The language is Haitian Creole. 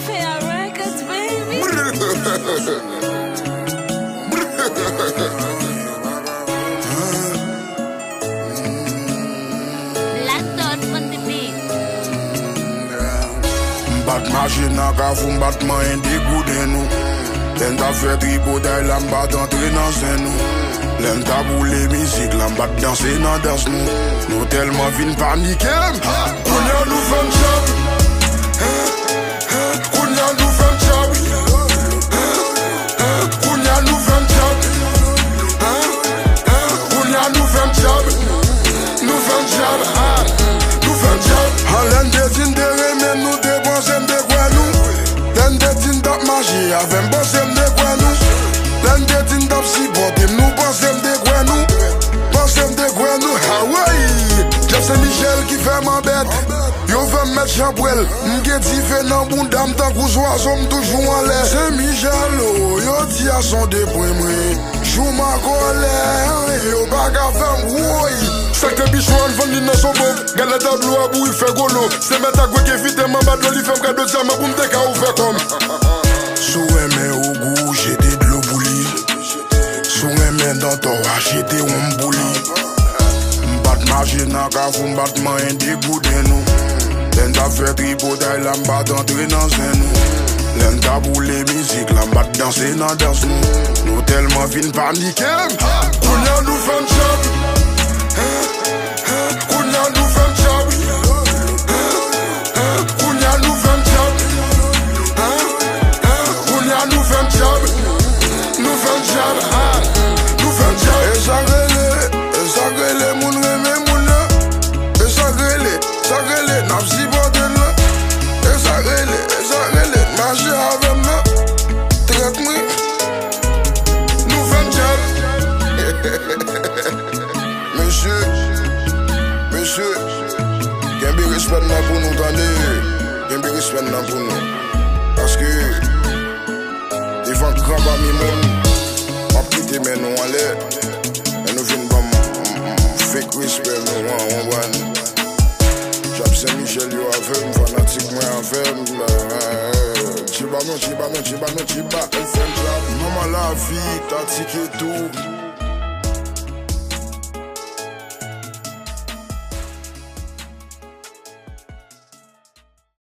Mafia Records, baby. Black Dot on the beat. Bat machine a ka foun batman en degouden nou. Len ta fè tripotay la m'bat entre nan sen nou. Len ta boule mizik la m'bat danse nan dans nou. Nou telman fin panikem. Kounya nou fèm job. Kounya nou fèm job. Kounya nou fèm job. Kounya nou fèm job. Nou fèm job. Nou fèm job. An len de zin de remen nou de bonsem de kwen nou. Len de zin tap maji avem bonsem de kwen nou. Len de zin tap si botim nou bonsem de kwen nou. Bonsem de kwen nou. Ha wey. Jeff Saint-Michel qui fait ma bête. Yo veut me mettre chambrel. M'geti fait nan boundam tant kou soazom toujours en l'air. Saint-Michel yo di a son déprimé. Jou ma colère. Yo baga fèm woy. Secte bichouan vandi nan son bob. Gale tableau a bou il fait golo. Se met a gwe ke vite man bad li fèm kado diamant pou m'te ka ou fè kom. Sou eme ou gou jete de l'eau bouli. Sou eme dans ton jete ou m'bouli. Bat machine a ka foun batman en degouden nou. Len ta fè tripotay la m'bat entre nan sen nou. Len ta boule mizik la m'bat danse nan dans nou. Nou telman fin panikem. Kounya nou fèm job. Kounya nou fèm job. Kounya nou fèm job. Kounya nou fèm job. Nou fèm job. Nou fèm job. E sagrele moun reme moun la. E sagrele nap si boten la. E sagrele mache avem la. Tret mwen. Nou fèm job. Monsieur, gen bi respect nan pou nou tande. Gen bi respect nan pou nou. Paske devan kran pa mi moun. Map kite men nou ale. Men nou fin bam fake respect nou an. Jeff Saint-Michel yo avem, fanatik mwen avem. Chiba. Maman la vie, ta tike tou.